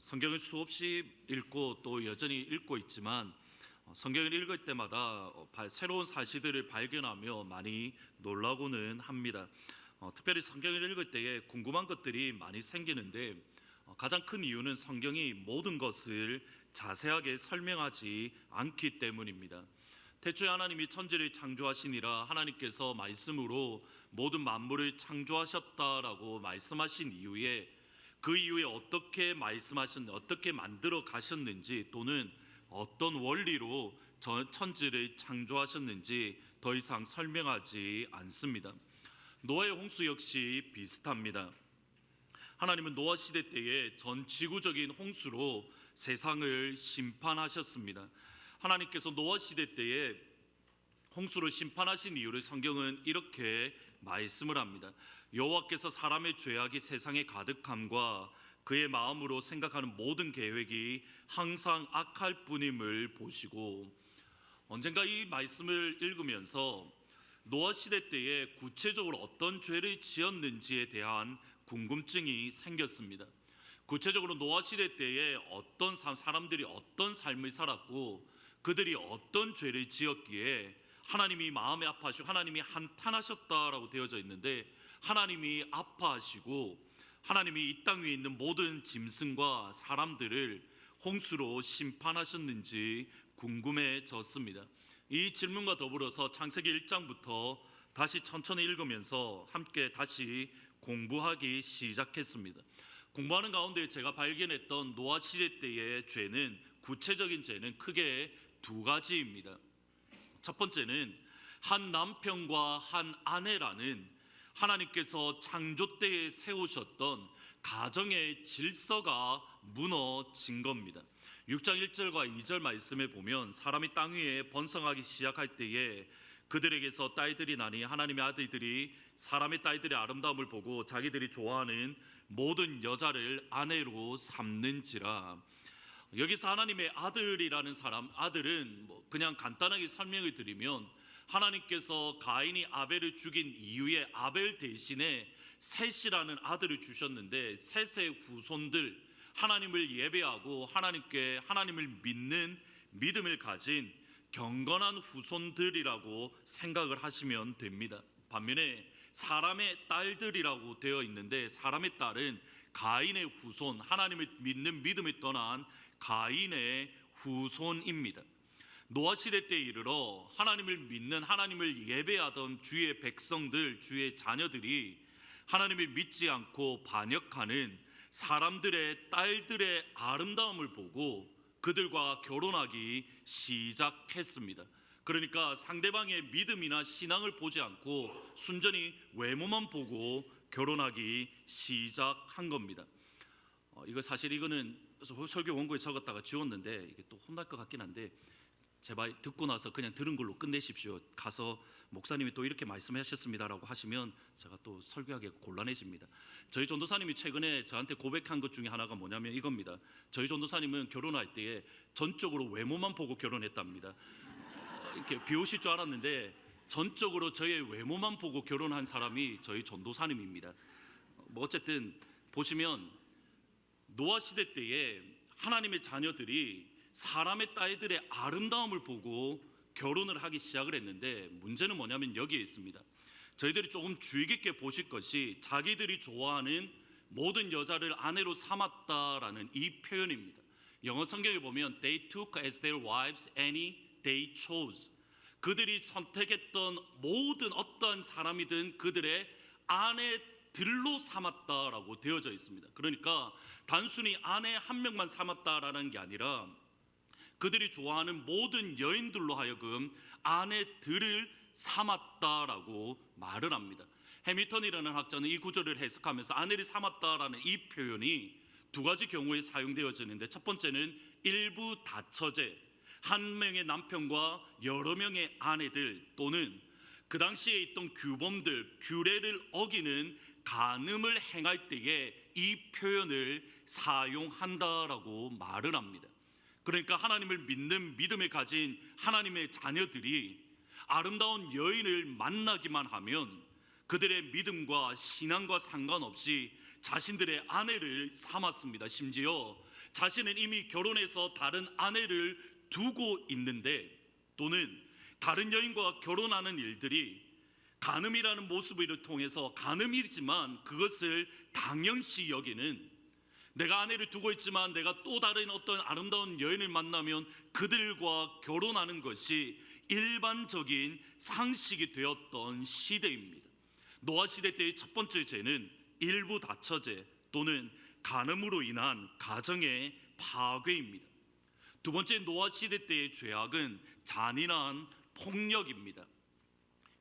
성경을 수없이 읽고 또 여전히 읽고 있지만 성경을 읽을 때마다 새로운 사실들을 발견하며 많이 놀라고는 합니다. 특별히 성경을 읽을 때에 궁금한 것들이 많이 생기는데 가장 큰 이유는 성경이 모든 것을 자세하게 설명하지 않기 때문입니다. 태초에 하나님이 천지를 창조하시니라 하나님께서 말씀으로 모든 만물을 창조하셨다라고 말씀하신 이후에 그 이후에 어떻게 말씀하셨는지, 어떻게 만들어 가셨는지, 또는 어떤 원리로 천지를 창조하셨는지 더 이상 설명하지 않습니다. 노아의 홍수 역시 비슷합니다. 하나님은 노아 시대 때에 전 지구적인 홍수로 세상을 심판하셨습니다. 하나님께서 노아 시대 때에 홍수로 심판하신 이유를 성경은 이렇게 말씀을 합니다. 여호와께서 사람의 죄악이 세상에 가득함과 그의 마음으로 생각하는 모든 계획이 항상 악할 뿐임을 보시고, 언젠가 이 말씀을 읽으면서 노아 시대 때에 구체적으로 어떤 죄를 지었는지에 대한 궁금증이 생겼습니다. 구체적으로 노아 시대 때에 어떤 사람들이 어떤 삶을 살았고 그들이 어떤 죄를 지었기에 하나님이 마음에 아파하시고 하나님이 한탄하셨다라고 되어져 있는데, 하나님이 아파하시고 하나님이 이 땅 위에 있는 모든 짐승과 사람들을 홍수로 심판하셨는지 궁금해졌습니다. 이 질문과 더불어서 창세기 1장부터 다시 천천히 읽으면서 함께 다시 공부하기 시작했습니다. 공부하는 가운데 제가 발견했던 노아 시대 때의 죄는, 구체적인 죄는 크게 두 가지입니다. 첫 번째는 한 남편과 한 아내라는 하나님께서 창조 때에 세우셨던 가정의 질서가 무너진 겁니다. 6장 1절과 2절 말씀에 보면 사람이 땅 위에 번성하기 시작할 때에 그들에게서 딸들이 나니 하나님의 아들들이 사람의 딸들의 아름다움을 보고 자기들이 좋아하는 모든 여자를 아내로 삼는지라. 여기서 하나님의 아들이라는 사람, 아들은 그냥 간단하게 설명을 드리면 하나님께서 가인이 아벨을 죽인 이후에 아벨 대신에 셋이라는 아들을 주셨는데, 셋의 후손들, 하나님을 예배하고 하나님을 믿는 믿음을 가진 경건한 후손들이라고 생각을 하시면 됩니다. 반면에 사람의 딸들이라고 되어 있는데, 사람의 딸은 가인의 후손, 하나님을 믿는 믿음을 떠난 가인의 후손입니다. 노아 시대 때에 이르러 하나님을 믿는, 하나님을 예배하던 주의 백성들, 주의 자녀들이 하나님을 믿지 않고 반역하는 사람들의 딸들의 아름다움을 보고 그들과 결혼하기 시작했습니다. 그러니까 상대방의 믿음이나 신앙을 보지 않고 순전히 외모만 보고 결혼하기 시작한 겁니다. 이거는 설교 원고에 적었다가 지웠는데 이게 또 혼날 것 같긴 한데, 제발 듣고 나서 그냥 들은 걸로 끝내십시오. 가서 목사님이 또 이렇게 말씀하셨습니다라고 하시면 제가 또 설교하기 곤란해집니다. 저희 전도사님이 최근에 저한테 고백한 것 중에 하나가 뭐냐면 이겁니다. 저희 전도사님은 결혼할 때에 전적으로 외모만 보고 결혼했답니다. 이렇게 비웃을 줄 알았는데 전적으로 저의 외모만 보고 결혼한 사람이 저희 전도사님입니다. 어쨌든 보시면 노아 시대 때에 하나님의 자녀들이 사람의 딸들의 아름다움을 보고 결혼을 하기 시작을 했는데, 문제는 뭐냐면 여기에 있습니다. 저희들이 조금 주의 깊게 보실 것이 자기들이 좋아하는 모든 여자를 아내로 삼았다라는 이 표현입니다. 영어 성경에 보면 They took as their wives any they chose. 그들이 선택했던 모든 어떠한 사람이든 그들의 아내들로 삼았다라고 되어져 있습니다. 그러니까 단순히 아내 한 명만 삼았다라는 게 아니라 그들이 좋아하는 모든 여인들로 하여금 아내들을 삼았다라고 말을 합니다. 해밀턴이라는 학자는 이 구절을 해석하면서 아내를 삼았다라는 이 표현이 두 가지 경우에 사용되어지는데, 첫 번째는 일부 다처제, 한 명의 남편과 여러 명의 아내들, 또는 그 당시에 있던 규범들, 규례를 어기는 간음을 행할 때에 이 표현을 사용한다라고 말을 합니다. 그러니까 하나님을 믿는 믿음을 가진 하나님의 자녀들이 아름다운 여인을 만나기만 하면 그들의 믿음과 신앙과 상관없이 자신들의 아내를 삼았습니다. 심지어 자신은 이미 결혼해서 다른 아내를 두고 있는데, 또는 다른 여인과 결혼하는 일들이 간음이라는 모습을 통해서 간음이지만 그것을 당연시 여기는, 내가 아내를 두고 있지만 내가 또 다른 어떤 아름다운 여인을 만나면 그들과 결혼하는 것이 일반적인 상식이 되었던 시대입니다. 노아 시대 때의 첫 번째 죄는 일부 다처제 또는 간음으로 인한 가정의 파괴입니다. 두 번째 노아 시대 때의 죄악은 잔인한 폭력입니다.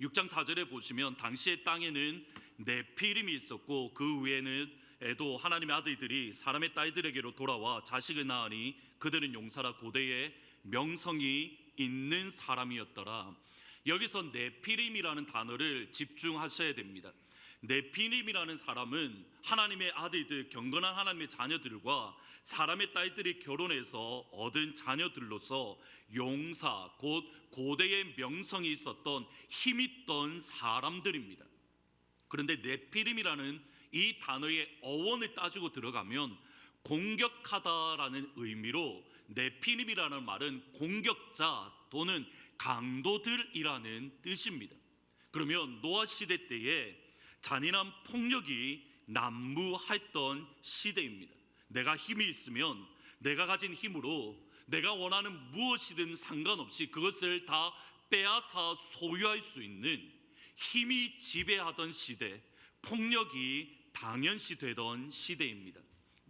6장 4절에 보시면 당시의 땅에는 네피림이 있었고 그 위에는 에도 하나님의 아들들이 사람의 딸들에게로 돌아와 자식을 낳으니 그들은 용사라 고대의 명성이 있는 사람이었더라. 여기서 네피림이라는 단어를 집중하셔야 됩니다. 네피림이라는 사람은 하나님의 아들들, 경건한 하나님의 자녀들과 사람의 딸들이 결혼해서 얻은 자녀들로서 용사, 곧 고대의 명성이 있었던 힘있던 사람들입니다. 그런데 네피림이라는 이 단어의 어원을 따지고 들어가면 공격하다라는 의미로 네피림이라는 말은 공격자 또는 강도들이라는 뜻입니다. 그러면 노아 시대 때에 잔인한 폭력이 난무했던 시대입니다. 내가 힘이 있으면 내가 가진 힘으로 내가 원하는 무엇이든 상관없이 그것을 다 빼앗아 소유할 수 있는 힘이 지배하던 시대, 폭력이 당연시 되던 시대입니다.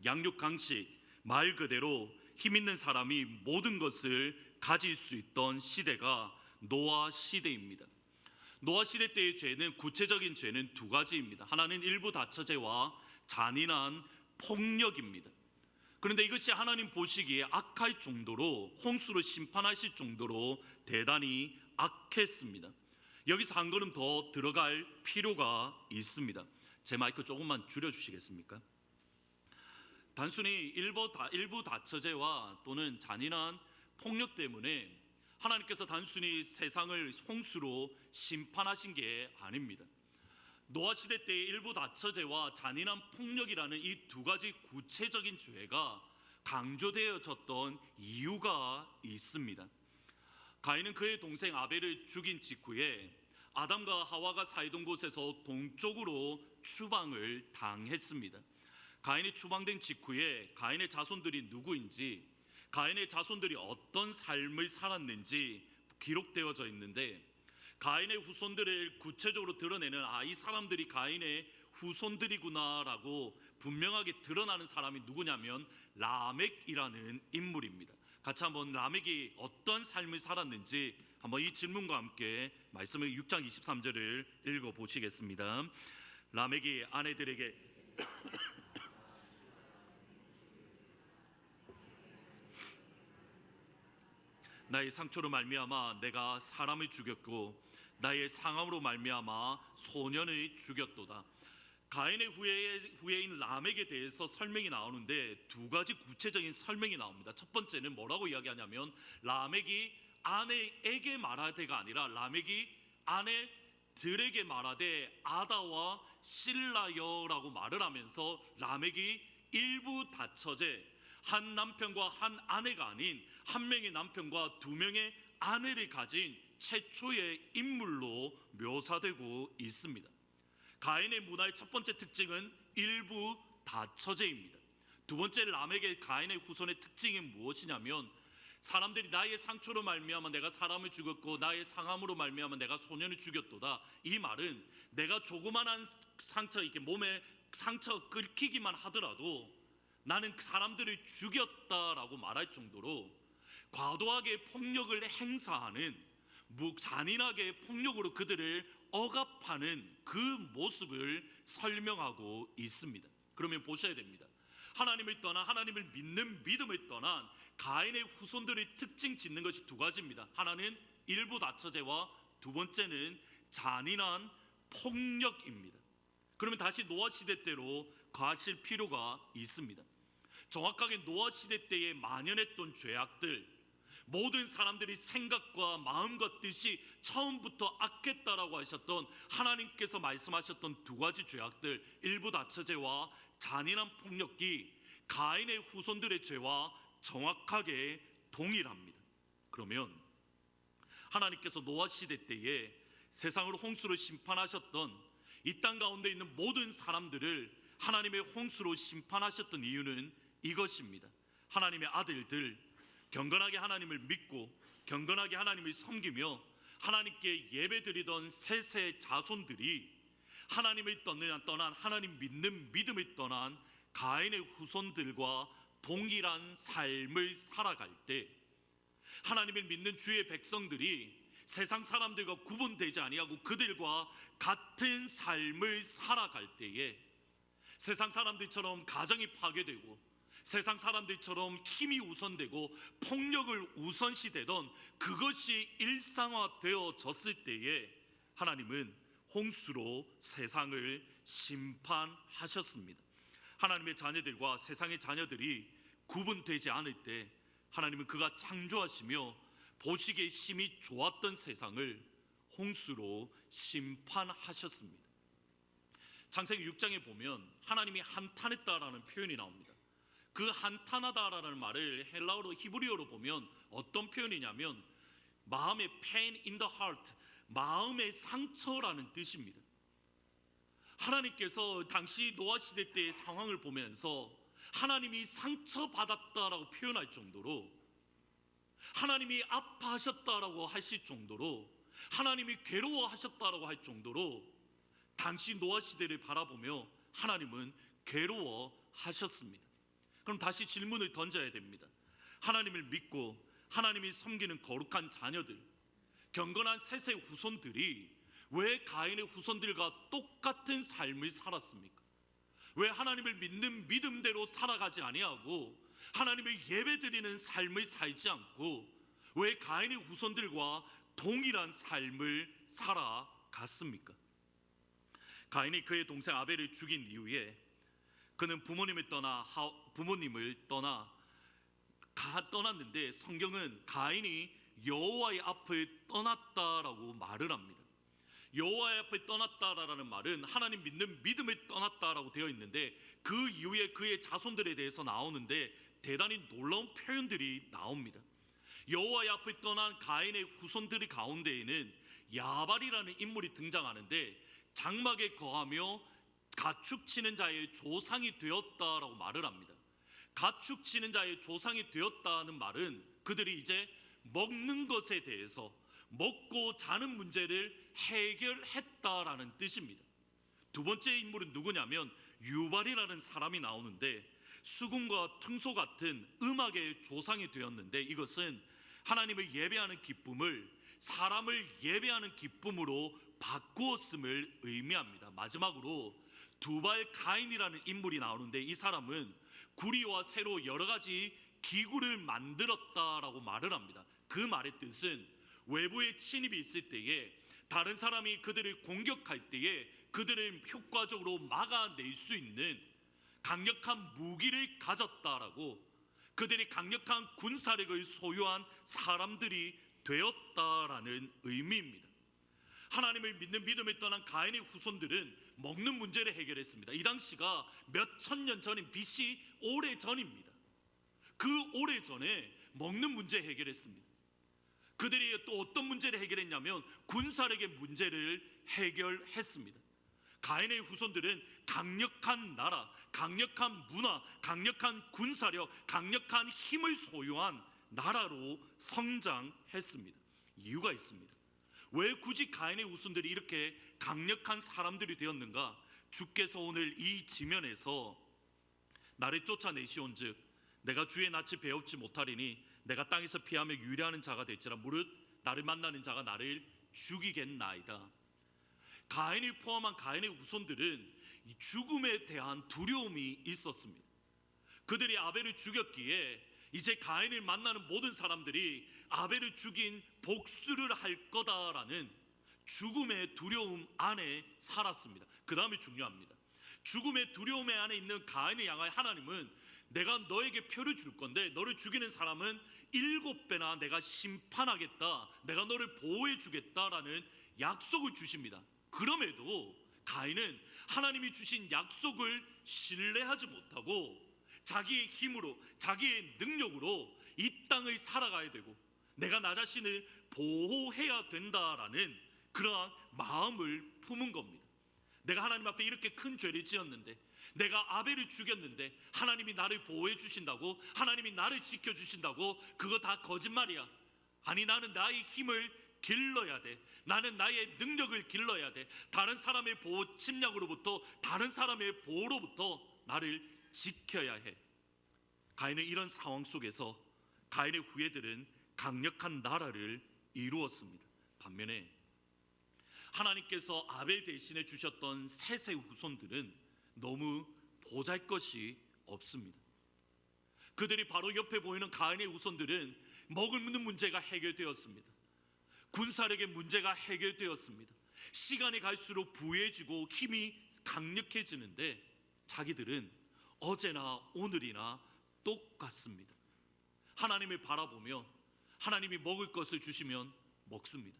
양육강식, 말 그대로 힘 있는 사람이 모든 것을 가질 수 있던 시대가 노아 시대입니다. 노아 시대 때의 죄는, 구체적인 죄는 두 가지입니다. 하나는 일부 다처제와 잔인한 폭력입니다. 그런데 이것이 하나님 보시기에 악할 정도로, 홍수로 심판하실 정도로 대단히 악했습니다. 여기서 한 걸음 더 들어갈 필요가 있습니다. 제 마이크 조금만 줄여주시겠습니까? 단순히 일부 다처제와 또는 잔인한 폭력 때문에 하나님께서 단순히 세상을 홍수로 심판하신 게 아닙니다. 노아 시대 때의 일부 다처제와 잔인한 폭력이라는 이 두 가지 구체적인 죄가 강조되어졌던 이유가 있습니다. 가인은 그의 동생 아벨을 죽인 직후에 아담과 하와가 살던 곳에서 동쪽으로 추방을 당했습니다. 가인이 추방된 직후에 가인의 자손들이 누구인지, 가인의 자손들이 어떤 삶을 살았는지 기록되어져 있는데, 가인의 후손들을 구체적으로 드러내는 이 사람들이 가인의 후손들이구나라고 분명하게 드러나는 사람이 누구냐면 라멕이라는 인물입니다. 같이 한번 라멕이 어떤 삶을 살았는지 한번 이 질문과 함께 말씀을 6장 23절을 읽어보시겠습니다. 라멕이 아내들에게 나의 상처로 말미암아 내가 사람을 죽였고 나의 상함으로 말미암아 소년을 죽였도다. 가인의 후예인 라멕에 대해서 설명이 나오는데 두 가지 구체적인 설명이 나옵니다. 첫 번째는 뭐라고 이야기하냐면 라멕이 아내에게 말하되가 아니라 라멕이 아내들에게 말하되 아다와 실라여라고 말을 하면서 라멕이 일부 다처제, 한 남편과 한 아내가 아닌 한 명의 남편과 두 명의 아내를 가진 최초의 인물로 묘사되고 있습니다. 가인의 문화의 첫 번째 특징은 일부 다처제입니다. 두 번째 라멕의 가인의 후손의 특징이 무엇이냐면 사람들이 나의 상처로 말미암아 내가 사람을 죽였고 나의 상함으로 말미암아 내가 소년을 죽였도다. 이 말은 내가 조그만한 상처, 이렇게 몸에 상처 긁히기만 하더라도 나는 사람들을 죽였다라고 말할 정도로 과도하게 폭력을 행사하는, 잔인하게 폭력으로 그들을 억압하는 그 모습을 설명하고 있습니다. 그러면 보셔야 됩니다. 하나님을 떠난, 하나님을 믿는 믿음을 떠난 가인의 후손들의 특징 짓는 것이 두 가지입니다. 하나는 일부 다처제와 두 번째는 잔인한 폭력입니다. 그러면 다시 노아 시대 때로 가실 필요가 있습니다. 정확하게 노아 시대 때에 만연했던 죄악들, 모든 사람들이 생각과 마음과 뜻이 처음부터 악했다라고 하셨던 하나님께서 말씀하셨던 두 가지 죄악들, 일부 다처제와 잔인한 폭력이 가인의 후손들의 죄와 정확하게 동일합니다. 그러면 하나님께서 노아 시대 때에 세상을 홍수로 심판하셨던 이 땅 가운데 있는 모든 사람들을 하나님의 홍수로 심판하셨던 이유는 이것입니다. 하나님의 아들들, 경건하게 하나님을 믿고 경건하게 하나님을 섬기며 하나님께 예배드리던 셋의 자손들이 하나님을 떠난 하나님 믿는 믿음을 떠난 가인의 후손들과 동일한 삶을 살아갈 때, 하나님을 믿는 주의 백성들이 세상 사람들과 구분되지 아니하고 그들과 같은 삶을 살아갈 때에 세상 사람들처럼 가정이 파괴되고 세상 사람들처럼 힘이 우선되고 폭력을 우선시되던 그것이 일상화되어졌을 때에 하나님은 홍수로 세상을 심판하셨습니다. 하나님의 자녀들과 세상의 자녀들이 구분되지 않을 때 하나님은 그가 창조하시며 보시기에 심히 좋았던 세상을 홍수로 심판하셨습니다. 창세기 6장에 보면 하나님이 한탄했다라는 표현이 나옵니다. 그 한탄하다라는 말을 헬라어로 히브리어로 보면 어떤 표현이냐면 마음의 pain in the heart, 마음의 상처라는 뜻입니다. 하나님께서 당시 노아 시대 때의 상황을 보면서 하나님이 상처받았다라고 표현할 정도로, 하나님이 아파하셨다라고 하실 정도로, 하나님이 괴로워하셨다라고 할 정도로 당시 노아 시대를 바라보며 하나님은 괴로워하셨습니다. 그럼 다시 질문을 던져야 됩니다. 하나님을 믿고 하나님이 섬기는 거룩한 자녀들, 경건한 셋의 후손들이 왜 가인의 후손들과 똑같은 삶을 살았습니까? 왜 하나님을 믿는 믿음대로 살아가지 아니하고 하나님을 예배드리는 삶을 살지 않고 왜 가인의 후손들과 동일한 삶을 살아갔습니까? 가인이 그의 동생 아벨을 죽인 이후에 그는 부모님을 떠났는데 성경은 가인이 여호와의 앞을 떠났다라고 말을 합니다. 여호와의 앞을 떠났다라는 말은 하나님 믿는 믿음을 떠났다라고 되어 있는데 그 이후에 그의 자손들에 대해서 나오는데 대단히 놀라운 표현들이 나옵니다. 여호와의 앞을 떠난 가인의 후손들 가운데에는 야발이라는 인물이 등장하는데 장막에 거하며 가축 치는 자의 조상이 되었다라고 말을 합니다. 가축 치는 자의 조상이 되었다는 말은 그들이 이제 먹는 것에 대해서 먹고 자는 문제를 해결했다라는 뜻입니다. 두 번째 인물은 누구냐면 유발이라는 사람이 나오는데 수금과 퉁소 같은 음악의 조상이 되었는데 이것은 하나님을 예배하는 기쁨을 사람을 예배하는 기쁨으로 바꾸었음을 의미합니다. 마지막으로 두발 가인이라는 인물이 나오는데 이 사람은 구리와 새로 여러 가지 기구를 만들었다라고 말을 합니다. 그 말의 뜻은 외부의 침입이 있을 때에 다른 사람이 그들을 공격할 때에 그들을 효과적으로 막아낼 수 있는 강력한 무기를 가졌다라고, 그들이 강력한 군사력을 소유한 사람들이 되었다라는 의미입니다. 하나님을 믿는 믿음을 떠난 가인의 후손들은 먹는 문제를 해결했습니다. 이 당시가 몇 천년 전인 BC 오래전입니다. 그 오래전에 먹는 문제 해결했습니다. 그들이 또 어떤 문제를 해결했냐면 군사력의 문제를 해결했습니다. 가인의 후손들은 강력한 나라, 강력한 문화, 강력한 군사력, 강력한 힘을 소유한 나라로 성장했습니다. 이유가 있습니다. 왜 굳이 가인의 후손들이 이렇게 강력한 사람들이 되었는가? 주께서 오늘 이 지면에서 나를 쫓아내시온즉 내가 주의 낯을 배웁지 못하리니 내가 땅에서 피하며 유리하는 자가 될지라 무릇 나를 만나는 자가 나를 죽이겠나이다. 가인을 포함한 가인의 후손들은 죽음에 대한 두려움이 있었습니다. 그들이 아벨을 죽였기에 이제 가인을 만나는 모든 사람들이 아벨을 죽인 복수를 할 거다라는 죽음의 두려움 안에 살았습니다. 그 다음이 중요합니다. 죽음의 두려움 안에 있는 가인을 향하여 하나님은 내가 너에게 표를 줄 건데 너를 죽이는 사람은 7배나 내가 심판하겠다, 내가 너를 보호해 주겠다라는 약속을 주십니다. 그럼에도 가인은 하나님이 주신 약속을 신뢰하지 못하고 자기의 힘으로, 자기의 능력으로 이 땅을 살아가야 되고 내가 나 자신을 보호해야 된다라는 그러한 마음을 품은 겁니다. 내가 하나님 앞에 이렇게 큰 죄를 지었는데, 내가 아벨을 죽였는데 하나님이 나를 보호해 주신다고, 하나님이 나를 지켜주신다고, 그거 다 거짓말이야. 아니, 나는 나의 힘을 길러야 돼. 나는 나의 능력을 길러야 돼. 다른 사람의 보호 침략으로부터, 다른 사람의 보호로부터 나를 지켜야 해. 가인은 이런 상황 속에서 가인의 후예들은 강력한 나라를 이루었습니다. 반면에 하나님께서 아벨 대신에 주셨던 셋의 후손들은 너무 보잘것이 없습니다. 그들이 바로 옆에 보이는 가인의 후손들은 먹는 문제가 해결되었습니다. 군사력의 문제가 해결되었습니다. 시간이 갈수록 부해지고 힘이 강력해지는데 자기들은 어제나 오늘이나 똑같습니다. 하나님을 바라보며 하나님이 먹을 것을 주시면 먹습니다.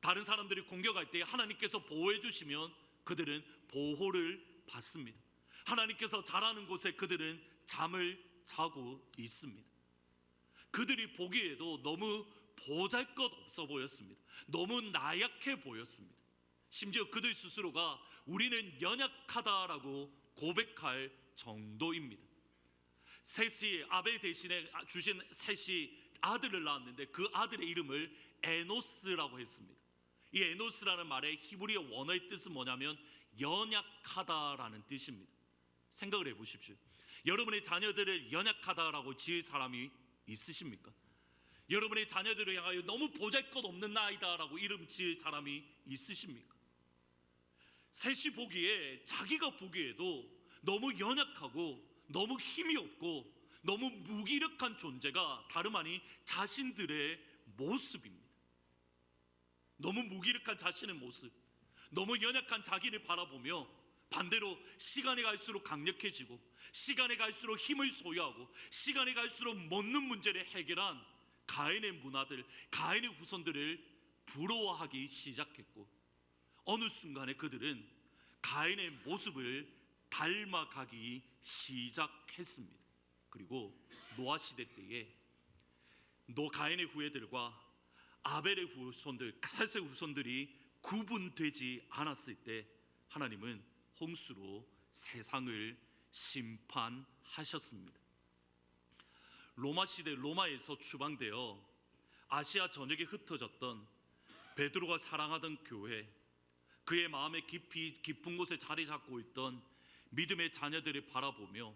다른 사람들이 공격할 때 하나님께서 보호해 주시면 그들은 보호를 받습니다. 하나님께서 잘하는 곳에 그들은 잠을 자고 있습니다. 그들이 보기에도 너무 보잘것없어 보였습니다. 너무 나약해 보였습니다. 심지어 그들 스스로가 우리는 연약하다라고 고백할 정도입니다. 셋이 아벨 대신에 주신 셋이 아들을 낳았는데 그 아들의 이름을 에노스라고 했습니다. 이 에노스라는 말의 히브리어 원어의 뜻은 뭐냐면 연약하다라는 뜻입니다. 생각을 해보십시오. 여러분의 자녀들을 연약하다라고 지을 사람이 있으십니까? 여러분의 자녀들을 향하여 너무 보잘것없는 아이다라고 이름 지을 사람이 있으십니까? 셋이 보기에, 자기가 보기에도 너무 연약하고 너무 힘이 없고 너무 무기력한 존재가 다름 아닌 자신들의 모습입니다. 너무 무기력한 자신의 모습, 너무 연약한 자기를 바라보며 반대로 시간이 갈수록 강력해지고 시간이 갈수록 힘을 소유하고 시간이 갈수록 먹는 문제를 해결한 가인의 문화들, 가인의 후손들을 부러워하기 시작했고 어느 순간에 그들은 가인의 모습을 닮아가기 시작했습니다. 그리고 노아 시대 때에 가인의 후예들과 아벨의 후손들, 셋의 후손들이 구분되지 않았을 때 하나님은 홍수로 세상을 심판하셨습니다. 로마 시대, 로마에서 추방되어 아시아 전역에 흩어졌던 베드로가 사랑하던 교회, 그의 마음에 깊은 곳에 자리 잡고 있던 믿음의 자녀들을 바라보며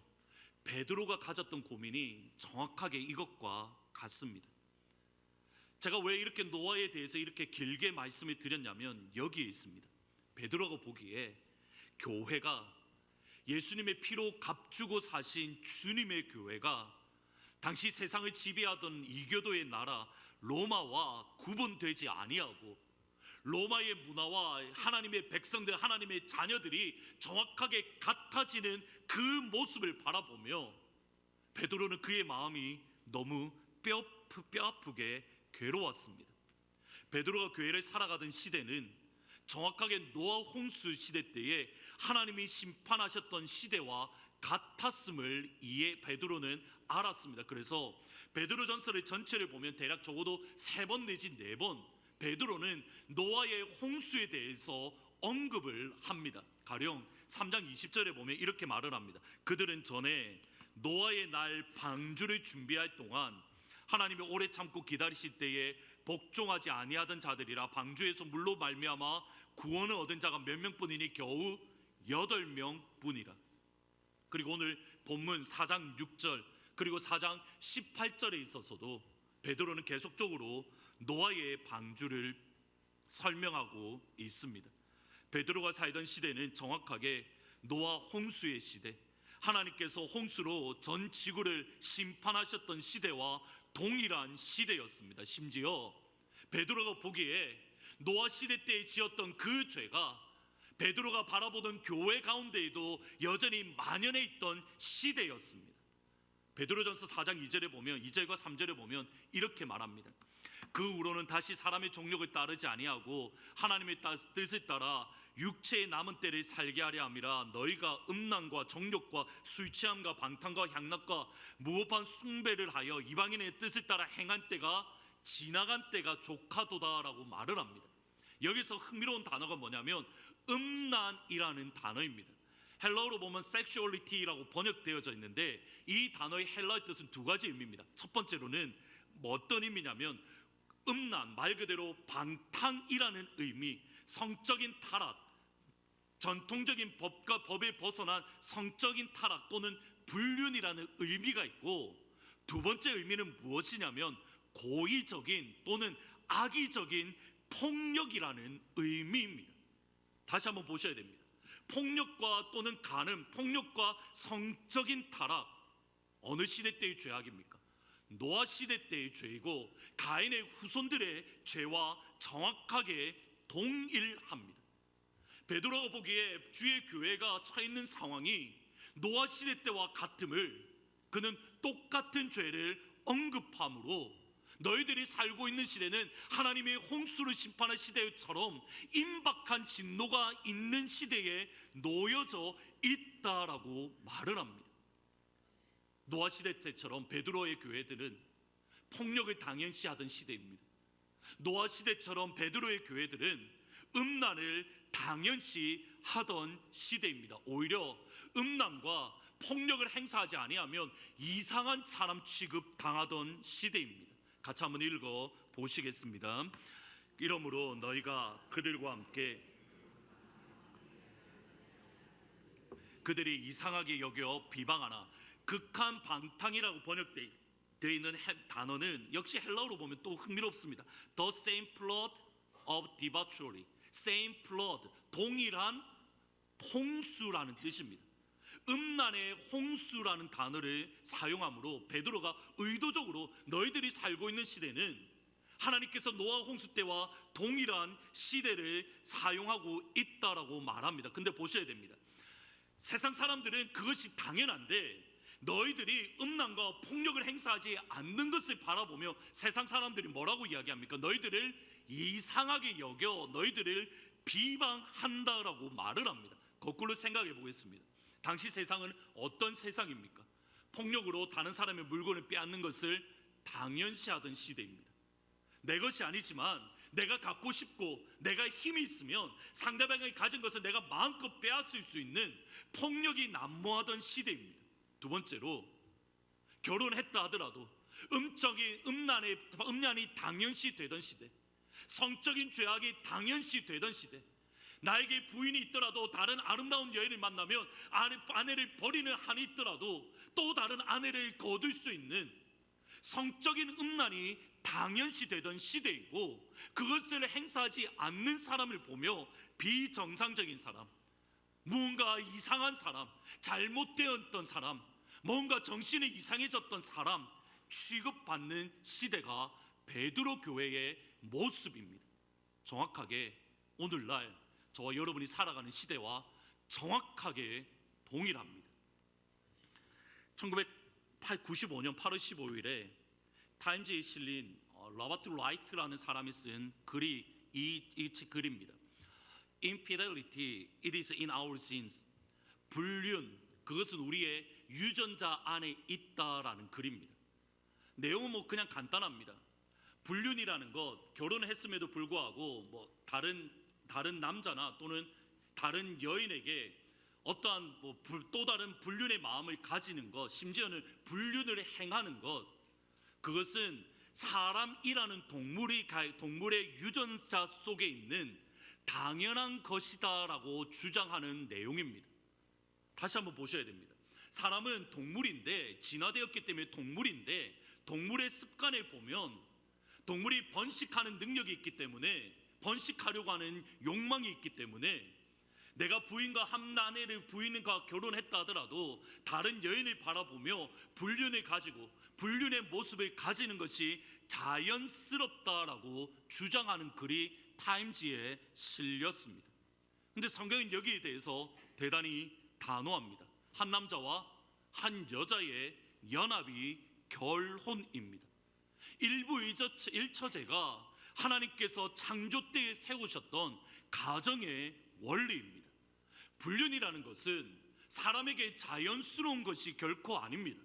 베드로가 가졌던 고민이 정확하게 이것과 같습니다. 제가 왜 이렇게 노아에 대해서 이렇게 길게 말씀을 드렸냐면 여기에 있습니다. 베드로가 보기에 교회가, 예수님의 피로 값주고 사신 주님의 교회가 당시 세상을 지배하던 이교도의 나라 로마와 구분되지 아니하고 로마의 문화와 하나님의 백성들, 하나님의 자녀들이 정확하게 같아지는 그 모습을 바라보며 베드로는 그의 마음이 너무 뼈아프게 괴로웠습니다. 베드로가 교회를 살아가던 시대는 정확하게 노아 홍수 시대 때에 하나님이 심판하셨던 시대와 같았음을 베드로는 알았습니다. 그래서 베드로전서를 전체를 보면 대략 적어도 3번 내지 4번 베드로는 노아의 홍수에 대해서 언급을 합니다. 가령 3장 20절에 보면 이렇게 말을 합니다. 그들은 전에 노아의 날 방주를 준비할 동안 하나님이 오래 참고 기다리실 때에 복종하지 아니하던 자들이라 방주에서 물로 말미암아 구원을 얻은 자가 몇 명뿐이니 겨우 8명뿐이라. 그리고 오늘 본문 4장 6절 그리고 4장 18절에 있어서도 베드로는 계속적으로 노아의 방주를 설명하고 있습니다. 베드로가 살던 시대는 정확하게 노아 홍수의 시대, 하나님께서 홍수로 전 지구를 심판하셨던 시대와 동일한 시대였습니다. 심지어 베드로가 보기에 노아 시대 때에 지었던 그 죄가 베드로가 바라보던 교회 가운데에도 여전히 만연해 있던 시대였습니다. 베드로전서 4장 2절에 보면 2절과 3절에 보면 이렇게 말합니다. 그 후로는 다시 사람의 종력을 따르지 아니하고 하나님의 뜻을 따라 육체의 남은 때를 살게 하려 함이라. 너희가 음란과 정욕과 술 취함과 방탕과 향락과 무법한 숭배를 하여 이방인의 뜻을 따라 행한 때가 지나간 때가 족하도다라고 말을 합니다. 여기서 흥미로운 단어가 뭐냐면 음란이라는 단어입니다. 헬라어로 보면 sexuality라고 번역되어져 있는데 이 단어의 헬라어 뜻은 두 가지 의미입니다. 첫 번째로는 어떤 의미냐면 음란, 말 그대로 방탕이라는 의미, 성적인 타락, 전통적인 법과 법에 벗어난 성적인 타락 또는 불륜이라는 의미가 있고, 두 번째 의미는 무엇이냐면 고의적인 또는 악의적인 폭력이라는 의미입니다. 다시 한번 보셔야 됩니다. 폭력과 또는 간음, 폭력과 성적인 타락, 어느 시대 때의 죄악입니까? 노아 시대 때의 죄이고 가인의 후손들의 죄와 정확하게 동일합니다. 베드로가 보기에 주의 교회가 처해 있는 상황이 노아 시대 때와 같음을 그는 똑같은 죄를 언급함으로 너희들이 살고 있는 시대는 하나님의 홍수를 심판할 시대처럼 임박한 진노가 있는 시대에 놓여져 있다라고 말을 합니다. 노아 시대 때처럼 베드로의 교회들은 폭력을 당연시하던 시대입니다. 노아 시대처럼 베드로의 교회들은 음란을 당연시하던 시대입니다. 오히려 음란과 폭력을 행사하지 아니하면 이상한 사람 취급 당하던 시대입니다. 같이 한번 읽어 보시겠습니다. 이러므로 너희가 그들과 함께 그들이 이상하게 여겨 비방하나, 극한 방탕이라고 번역되어 있는 단어는 역시 헬라어로 보면 또 흥미롭습니다. The same plot of debauchery, same flood, 동일한 홍수라는 뜻입니다. 음란의 홍수라는 단어를 사용함으로 베드로가 의도적으로 너희들이 살고 있는 시대는 하나님께서 노아 홍수 때와 동일한 시대를 사용하고 있다라고 말합니다. 근데 보셔야 됩니다. 세상 사람들은 그것이 당연한데 너희들이 음란과 폭력을 행사하지 않는 것을 바라보며 세상 사람들이 뭐라고 이야기합니까? 너희들을 이상하게 여겨 너희들을 비방한다라고 말을 합니다. 거꾸로 생각해 보겠습니다. 당시 세상은 어떤 세상입니까? 폭력으로 다른 사람의 물건을 빼앗는 것을 당연시하던 시대입니다. 내 것이 아니지만 내가 갖고 싶고 내가 힘이 있으면 상대방이 가진 것을 내가 마음껏 빼앗을 수 있는 폭력이 난무하던 시대입니다. 두 번째로, 결혼했다 하더라도 음란이 당연시 되던 시대, 성적인 죄악이 당연시 되던 시대, 나에게 부인이 있더라도 다른 아름다운 여인을 만나면 아내를 버리는 한이 있더라도 또 다른 아내를 거둘 수 있는 성적인 음란이 당연시 되던 시대이고, 그것을 행사하지 않는 사람을 보며 비정상적인 사람, 무언가 이상한 사람, 잘못되었던 사람, 뭔가 정신이 이상해졌던 사람 취급받는 시대가 베드로 교회의 모습입니다. 정확하게 오늘날 저와 여러분이 살아가는 시대와 정확하게 동일합니다. 1995년 8월 15일에 타임즈에 실린 로버트 라이트라는 사람이 쓴 글이 이 글입니다. Infidelity, it is in our genes. 불륜, 그것은 우리의 유전자 안에 있다라는 글입니다. 내용은 뭐 그냥 간단합니다. 불륜이라는 것, 결혼을 했음에도 불구하고 뭐 다른 남자나 또는 다른 여인에게 어떠한 또 다른 불륜의 마음을 가지는 것, 심지어는 불륜을 행하는 것, 그것은 사람이라는 동물의 유전자 속에 있는 당연한 것이다라고 주장하는 내용입니다. 다시 한번 보셔야 됩니다. 사람은 동물인데, 진화되었기 때문에 동물인데, 동물의 습관을 보면 동물이 번식하는 능력이 있기 때문에, 번식하려고 하는 욕망이 있기 때문에 내가 부인과 결혼했다 하더라도 다른 여인을 바라보며 불륜을 가지고 불륜의 모습을 가지는 것이 자연스럽다라고 주장하는 글이 타임즈에 실렸습니다. 근데 성경은 여기에 대해서 대단히 단호합니다. 한 남자와 한 여자의 연합이 결혼입니다. 일부 일처제가 하나님께서 창조 때에 세우셨던 가정의 원리입니다. 불륜이라는 것은 사람에게 자연스러운 것이 결코 아닙니다.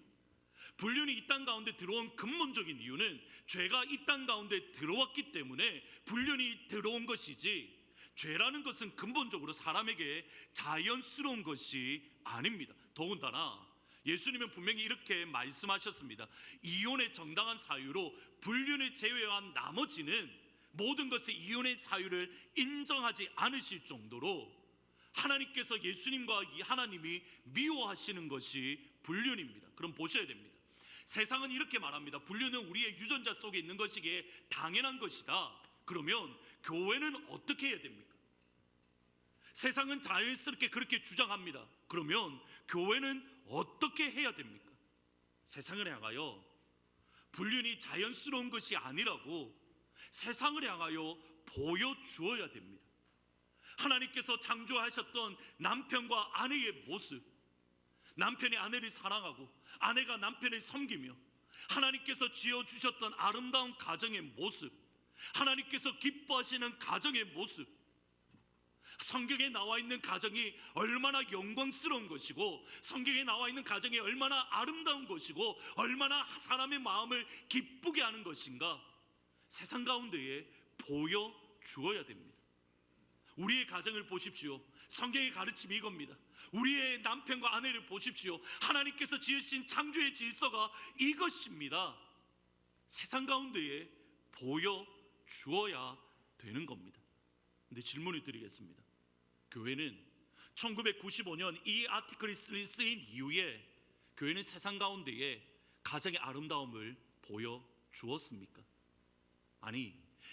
불륜이 이 땅 가운데 들어온 근본적인 이유는 죄가 이 땅 가운데 들어왔기 때문에 불륜이 들어온 것이지, 죄라는 것은 근본적으로 사람에게 자연스러운 것이 아닙니다. 더군다나 예수님은 분명히 이렇게 말씀하셨습니다. 이혼의 정당한 사유로 불륜을 제외한 나머지는 모든 것의 이혼의 사유를 인정하지 않으실 정도로 하나님께서 예수님과 하나님이 미워하시는 것이 불륜입니다. 그럼 보셔야 됩니다. 세상은 이렇게 말합니다. 불륜은 우리의 유전자 속에 있는 것이기에 당연한 것이다. 그러면 교회는 어떻게 해야 됩니까? 세상은 자연스럽게 그렇게 주장합니다. 그러면 교회는 어떻게 해야 됩니까? 세상을 향하여 불륜이 자연스러운 것이 아니라고 세상을 향하여 보여주어야 됩니다. 하나님께서 창조하셨던 남편과 아내의 모습, 남편이 아내를 사랑하고 아내가 남편을 섬기며 하나님께서 지어주셨던 아름다운 가정의 모습, 하나님께서 기뻐하시는 가정의 모습, 성경에 나와 있는 가정이 얼마나 영광스러운 것이고 성경에 나와 있는 가정이 얼마나 아름다운 것이고 얼마나 사람의 마음을 기쁘게 하는 것인가 세상 가운데에 보여주어야 됩니다. 우리의 가정을 보십시오. 성경의 가르침이 이겁니다. 우리의 남편과 아내를 보십시오. 하나님께서 지으신 창조의 질서가 이것입니다. 세상 가운데에 보여주어야 되는 겁니다. 근데 질문을 드리겠습니다. 교회는 1995년 이 아티클이 쓰인 이후에 교회는 세상 가운데에 가정의 아름다움을 보여주었습니까? 아니,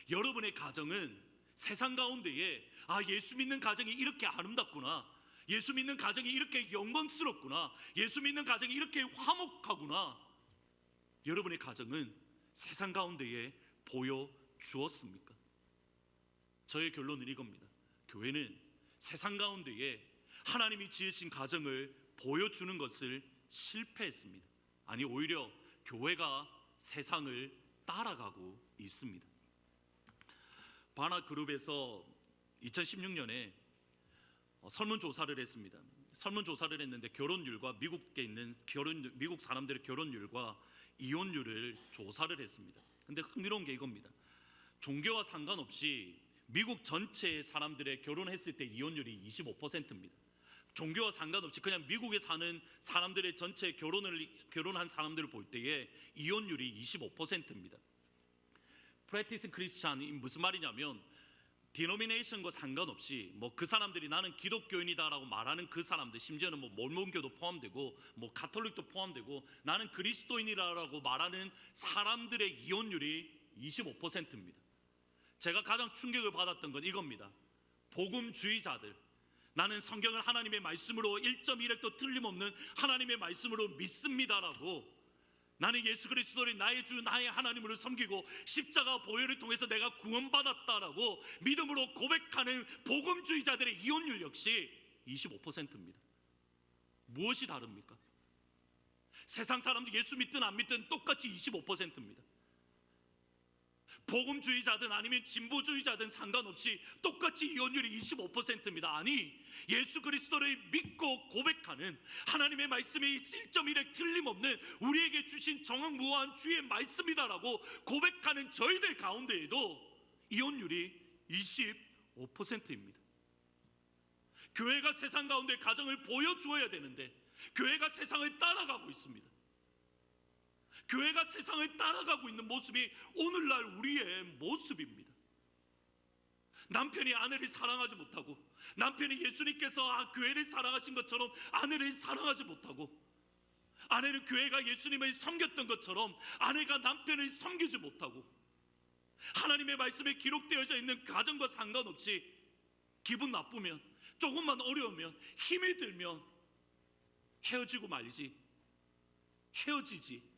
여러분의 가정은 세상 가운데에 예수 믿는 가정이 이렇게 아름답구나, 예수 믿는 가정이 이렇게 영광스럽구나, 예수 믿는 가정이 이렇게 화목하구나, 여러분의 가정은 세상 가운데에 보여주었습니까? 저의 결론은 이겁니다. 교회는 세상 가운데에 하나님이 지으신 가정을 보여주는 것을 실패했습니다. 아니, 오히려 교회가 세상을 따라가고 있습니다. 바나그룹에서 2016년에 설문조사를 했습니다. 설문조사를 했는데 결혼율과 미국에 있는 미국 사람들의 결혼율과 이혼율을 조사를 했습니다. 근데 흥미로운 게 이겁니다. 종교와 상관없이 미국 전체 사람들의 결혼했을 때 이혼율이 25%입니다. 종교와 상관없이 그냥 미국에 사는 사람들의 전체 결혼한 사람들을 볼 때에 이혼율이 25%입니다. 프랙티스 크리스찬이 무슨 말이냐면 디노미네이션과 상관없이 그 사람들이 나는 기독교인이다라고 말하는 그 사람들, 심지어는 몰몬교도 포함되고 가톨릭도 포함되고 나는 그리스도인이라고 말하는 사람들의 이혼율이 25%입니다. 제가 가장 충격을 받았던 건 이겁니다. 복음주의자들, 나는 성경을 하나님의 말씀으로 1.1획도 틀림없는 하나님의 말씀으로 믿습니다라고, 나는 예수 그리스도를 나의 주 나의 하나님으로 섬기고 십자가 보혈을 통해서 내가 구원받았다라고 믿음으로 고백하는 복음주의자들의 이혼율 역시 25%입니다. 무엇이 다릅니까? 세상 사람들 예수 믿든 안 믿든 똑같이 25%입니다. 복음주의자든 아니면 진보주의자든 상관없이 똑같이 이혼율이 25%입니다. 아니, 예수 그리스도를 믿고 고백하는 하나님의 말씀이 1.1획 틀림없는 우리에게 주신 정확무한 주의 말씀이다라고 고백하는 저희들 가운데에도 이혼율이 25%입니다. 교회가 세상 가운데 가정을 보여주어야 되는데 교회가 세상을 따라가고 있습니다. 교회가 세상을 따라가고 있는 모습이 오늘날 우리의 모습입니다. 남편이 아내를 사랑하지 못하고, 남편이 예수님께서 교회를 사랑하신 것처럼 아내를 사랑하지 못하고, 아내는 교회가 예수님을 섬겼던 것처럼 아내가 남편을 섬기지 못하고, 하나님의 말씀에 기록되어져 있는 가정과 상관없이 기분 나쁘면, 조금만 어려우면, 힘이 들면 헤어지고 말지, 헤어지지,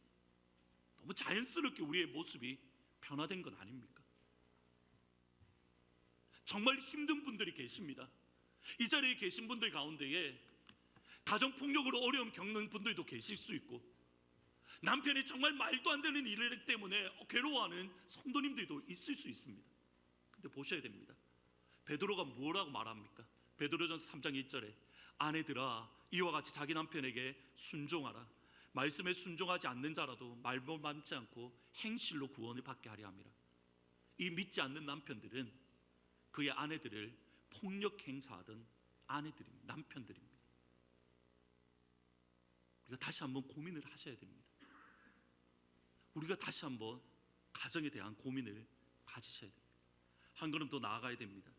너무 자연스럽게 우리의 모습이 변화된 건 아닙니까? 정말 힘든 분들이 계십니다. 이 자리에 계신 분들 가운데에 가정폭력으로 어려움 겪는 분들도 계실 수 있고, 남편이 정말 말도 안 되는 일을 때문에 괴로워하는 성도님들도 있을 수 있습니다. 근데 보셔야 됩니다. 베드로가 뭐라고 말합니까? 베드로전서 3장 1절에 아내들아 이와 같이 자기 남편에게 순종하라. 말씀에 순종하지 않는 자라도 말로 맘지 않고 행실로 구원을 받게 하려 함이라. 이 믿지 않는 남편들은 그의 아내들을 폭력 행사하던 아내들입니다. 남편들입니다. 우리가 다시 한번 고민을 하셔야 됩니다. 우리가 다시 한번 가정에 대한 고민을 가지셔야 됩니다. 한 걸음 더 나아가야 됩니다.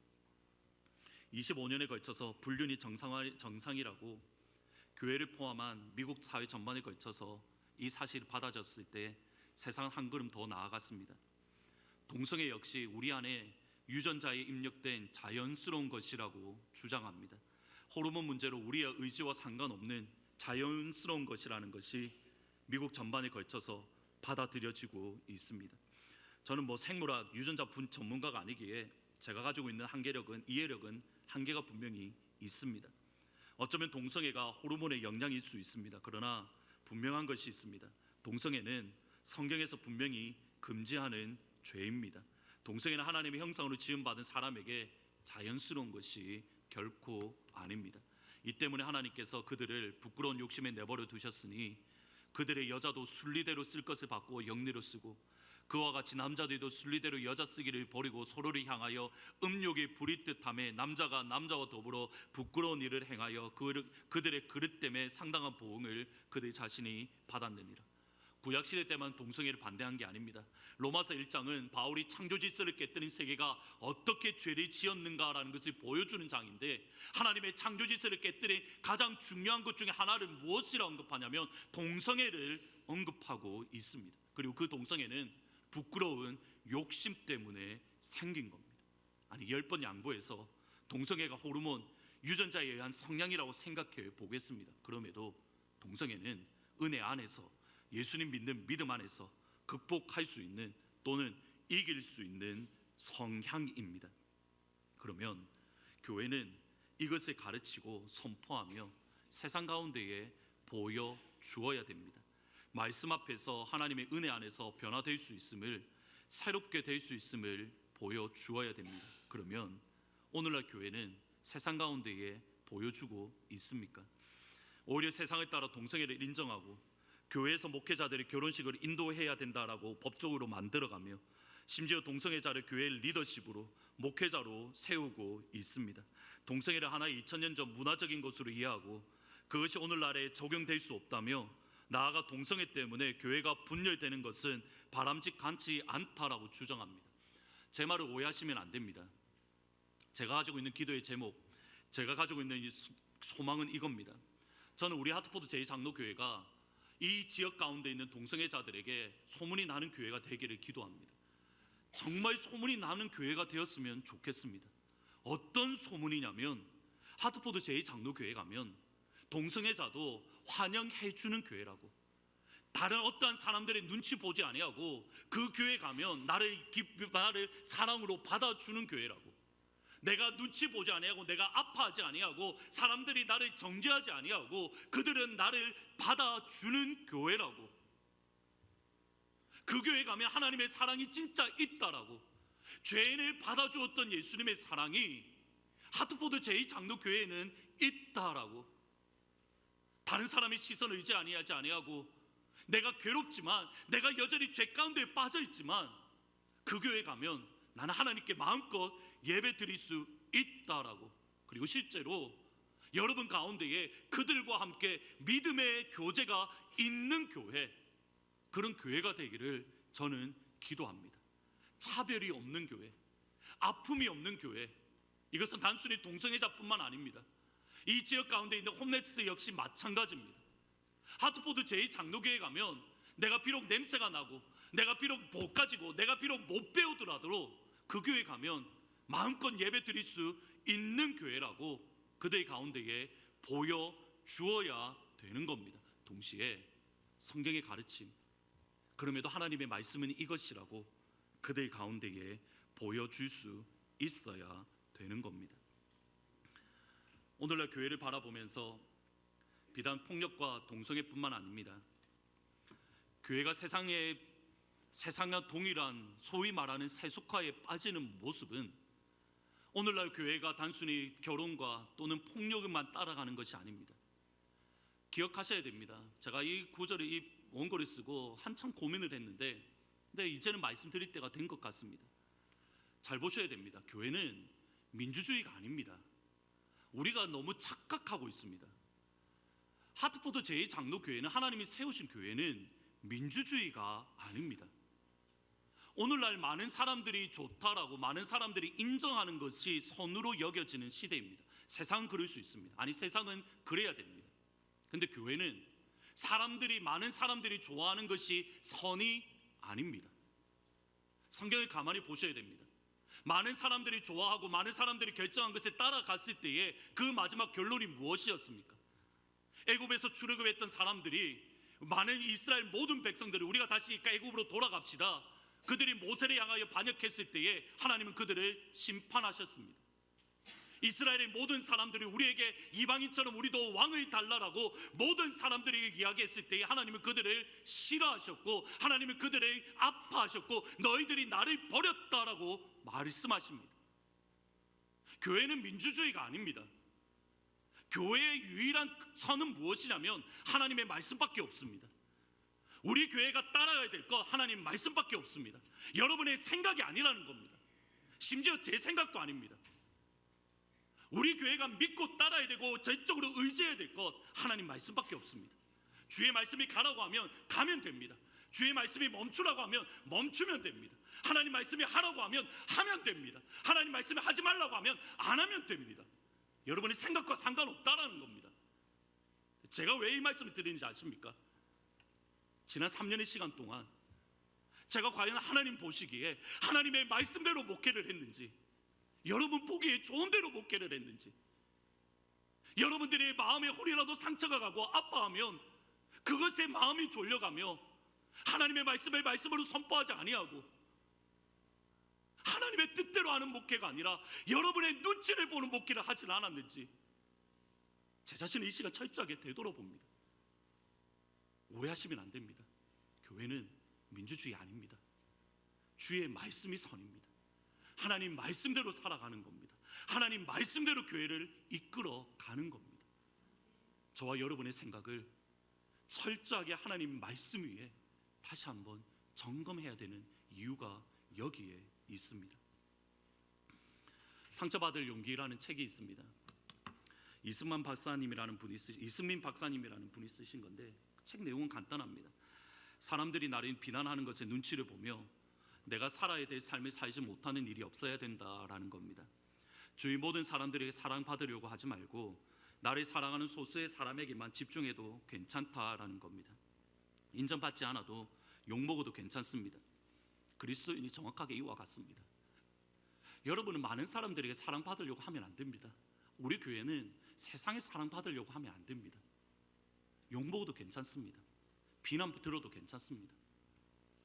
25년에 걸쳐서 불륜이 정상이라고 교회를 포함한 미국 사회 전반에 걸쳐서 이 사실이 받아졌을 때 세상은 한 걸음 더 나아갔습니다. 동성애 역시 우리 안에 유전자에 입력된 자연스러운 것이라고 주장합니다. 호르몬 문제로 우리의 의지와 상관없는 자연스러운 것이라는 것이 미국 전반에 걸쳐서 받아들여지고 있습니다. 저는 생물학 유전자 분 전문가가 아니기에 제가 가지고 있는 이해력은 한계가 분명히 있습니다. 어쩌면 동성애가 호르몬의 영향일 수 있습니다. 그러나 분명한 것이 있습니다. 동성애는 성경에서 분명히 금지하는 죄입니다. 동성애는 하나님의 형상으로 지음받은 사람에게 자연스러운 것이 결코 아닙니다. 이 때문에 하나님께서 그들을 부끄러운 욕심에 내버려 두셨으니 그들의 여자도 순리대로 쓸 것을 바꾸어 영리로 쓰고 그와 같이 남자들도 순리대로 여자 쓰기를 버리고 서로를 향하여 음욕이 부릴 듯하며 남자가 남자와 더불어 부끄러운 일을 행하여 그들의 그릇 때문에 상당한 보응을 그들 자신이 받았느니라. 구약시대 때만 동성애를 반대한 게 아닙니다. 로마서 1장은 바울이 창조 질서를 깨뜨린 세계가 어떻게 죄를 지었는가라는 것을 보여주는 장인데, 하나님의 창조 질서를 깨뜨린 가장 중요한 것 중에 하나를 무엇이라고 언급하냐면 동성애를 언급하고 있습니다. 그리고 그 동성애는 부끄러운 욕심 때문에 생긴 겁니다. 아니 10번 양보해서 동성애가 호르몬 유전자에 의한 성향이라고 생각해 보겠습니다. 그럼에도 동성애는 은혜 안에서 예수님 믿는 믿음 안에서 극복할 수 있는 또는 이길 수 있는 성향입니다. 그러면 교회는 이것을 가르치고 선포하며 세상 가운데에 보여주어야 됩니다. 말씀 앞에서 하나님의 은혜 안에서 변화될 수 있음을, 새롭게 될 수 있음을 보여주어야 됩니다. 그러면 오늘날 교회는 세상 가운데에 보여주고 있습니까? 오히려 세상을 따라 동성애를 인정하고 교회에서 목회자들이 결혼식을 인도해야 된다라고 법적으로 만들어가며 심지어 동성애자를 교회 리더십으로 목회자로 세우고 있습니다. 동성애를 하나의 2000년 전 문화적인 것으로 이해하고 그것이 오늘날에 적용될 수 없다며 나아가 동성애 때문에 교회가 분열되는 것은 바람직하지 않다라고 주장합니다. 제 말을 오해하시면 안 됩니다. 제가 가지고 있는 기도의 제목, 제가 가지고 있는 이 소망은 이겁니다. 저는 우리 하트포드 제2장로교회가 이 지역 가운데 있는 동성애자들에게 소문이 나는 교회가 되기를 기도합니다. 정말 소문이 나는 교회가 되었으면 좋겠습니다. 어떤 소문이냐면 하트포드 제2장로교회 가면 동성애자도 환영해주는 교회라고, 다른 어떠한 사람들의 눈치 보지 아니하고 그 교회 가면 나를 사랑으로 받아주는 교회라고, 내가 눈치 보지 아니하고 내가 아파하지 아니하고 사람들이 나를 정죄하지 아니하고 그들은 나를 받아주는 교회라고, 그 교회 가면 하나님의 사랑이 진짜 있다라고, 죄인을 받아주었던 예수님의 사랑이 하트포드 제2장로교회에는 있다라고, 다른 사람의 시선을 의지 아니하지 아니하고 내가 괴롭지만 내가 여전히 죄 가운데 빠져 있지만 그 교회 가면 나는 하나님께 마음껏 예배 드릴 수 있다라고, 그리고 실제로 여러분 가운데에 그들과 함께 믿음의 교제가 있는 교회, 그런 교회가 되기를 저는 기도합니다. 차별이 없는 교회, 아픔이 없는 교회, 이것은 단순히 동성애자뿐만 아닙니다. 이 지역 가운데 있는 홈레스 역시 마찬가지입니다. 하트포드 제2장로교회 가면 내가 비록 냄새가 나고 내가 비록 못 가지고 내가 비록 못 배우더라도 그 교회 가면 마음껏 예배 드릴 수 있는 교회라고 그들 가운데에 보여주어야 되는 겁니다. 동시에 성경의 가르침, 그럼에도 하나님의 말씀은 이것이라고 그들 가운데에 보여줄 수 있어야 되는 겁니다. 오늘날 교회를 바라보면서 비단 폭력과 동성애뿐만 아닙니다. 교회가 세상과 동일한 소위 말하는 세속화에 빠지는 모습은 오늘날 교회가 단순히 결혼과 또는 폭력만 따라가는 것이 아닙니다. 기억하셔야 됩니다. 제가 이 구절을, 이 원고를 쓰고 한참 고민을 했는데 이제는 말씀드릴 때가 된 것 같습니다. 잘 보셔야 됩니다. 교회는 민주주의가 아닙니다. 우리가 너무 착각하고 있습니다. 하트포드 제2장로교회는, 하나님이 세우신 교회는 민주주의가 아닙니다. 오늘날 많은 사람들이 좋다라고 많은 사람들이 인정하는 것이 선으로 여겨지는 시대입니다. 세상은 그럴 수 있습니다. 아니, 세상은 그래야 됩니다. 근데 교회는 많은 사람들이 좋아하는 것이 선이 아닙니다. 성경을 가만히 보셔야 됩니다. 많은 사람들이 좋아하고 많은 사람들이 결정한 것에 따라갔을 때에 그 마지막 결론이 무엇이었습니까? 애굽에서 출애굽했던 사람들이, 많은 이스라엘 모든 백성들을 우리가 다시 애굽으로 돌아갑시다, 그들이 모세를 향하여 반역했을 때에 하나님은 그들을 심판하셨습니다. 이스라엘의 모든 사람들이 우리에게 이방인처럼 우리도 왕을 달라라고 모든 사람들에게 이야기했을 때에 하나님은 그들을 싫어하셨고, 하나님은 그들을 아파하셨고, 너희들이 나를 버렸다라고 말씀하십니다. 교회는 민주주의가 아닙니다. 교회의 유일한 선은 무엇이냐면 하나님의 말씀밖에 없습니다. 우리 교회가 따라가야 될 것, 하나님 말씀밖에 없습니다. 여러분의 생각이 아니라는 겁니다. 심지어 제 생각도 아닙니다. 우리 교회가 믿고 따라야 되고 전적으로 의지해야 될 것, 하나님 말씀밖에 없습니다. 주의 말씀이 가라고 하면 가면 됩니다. 주의 말씀이 멈추라고 하면 멈추면 됩니다. 하나님 말씀이 하라고 하면 하면 됩니다. 하나님 말씀이 하지 말라고 하면 안 하면 됩니다. 여러분의 생각과 상관없다라는 겁니다. 제가 왜 이 말씀을 드리는지 아십니까? 지난 3년의 시간 동안 제가 과연 하나님 보시기에 하나님의 말씀대로 목회를 했는지, 여러분 보기에 좋은 대로 목회를 했는지, 여러분들의 마음에 홀이라도 상처가 가고 아파하면 그것에 마음이 졸려가며 하나님의 말씀을 말씀으로 선포하지 아니하고 하나님의 뜻대로 하는 목회가 아니라 여러분의 눈치를 보는 목회를 하진 않았는지, 제 자신을 이 시간 철저하게 되돌아봅니다. 오해하시면 안 됩니다. 교회는 민주주의 아닙니다. 주의 말씀이 선입니다. 하나님 말씀대로 살아가는 겁니다. 하나님 말씀대로 교회를 이끌어 가는 겁니다. 저와 여러분의 생각을 철저하게 하나님 말씀 위에 다시 한번 점검해야 되는 이유가 여기에 있습니다. 상처받을 용기라는 책이 있습니다. 이승민 박사님이라는 분이 쓰신 건데, 책 내용은 간단합니다. 사람들이 나를 비난하는 것에 눈치를 보며 내가 살아야 될 삶을 살지 못하는 일이 없어야 된다라는 겁니다. 주위 모든 사람들에게 사랑받으려고 하지 말고 나를 사랑하는 소수의 사람에게만 집중해도 괜찮다라는 겁니다. 인정받지 않아도 욕먹어도 괜찮습니다. 그리스도인이 정확하게 이와 같습니다. 여러분은 많은 사람들에게 사랑받으려고 하면 안 됩니다. 우리 교회는 세상에 사랑받으려고 하면 안 됩니다. 욕먹어도 괜찮습니다. 비난 들어도 괜찮습니다.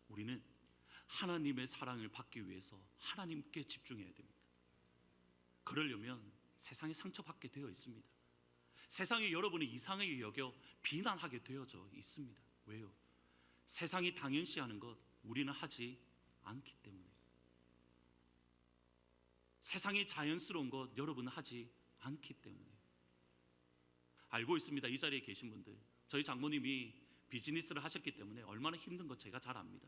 우리는 하나님의 사랑을 받기 위해서 하나님께 집중해야 됩니다. 그러려면 세상에 상처받게 되어 있습니다. 세상이 여러분을 이상하게 여겨 비난하게 되어져 있습니다. 왜요? 세상이 당연시하는 것 우리는 하지 않기 때문에. 세상이 자연스러운 것 여러분은 하지 않기 때문에. 알고 있습니다. 이 자리에 계신 분들, 저희 장모님이 비즈니스를 하셨기 때문에 얼마나 힘든 것 제가 잘 압니다.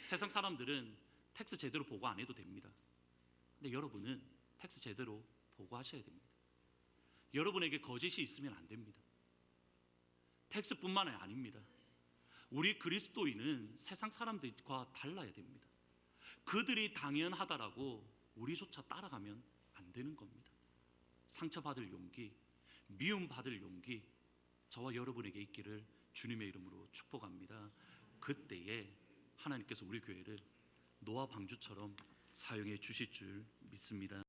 세상 사람들은 텍스 제대로 보고 안 해도 됩니다. 근데 여러분은 텍스 제대로 보고하셔야 됩니다. 여러분에게 거짓이 있으면 안 됩니다. 텍스뿐만 아닙니다. 우리 그리스도인은 세상 사람들과 달라야 됩니다. 그들이 당연하다라고 우리조차 따라가면 안 되는 겁니다. 상처받을 용기, 미움받을 용기, 저와 여러분에게 있기를 주님의 이름으로 축복합니다. 그때에 하나님께서 우리 교회를 노아 방주처럼 사용해 주실 줄 믿습니다.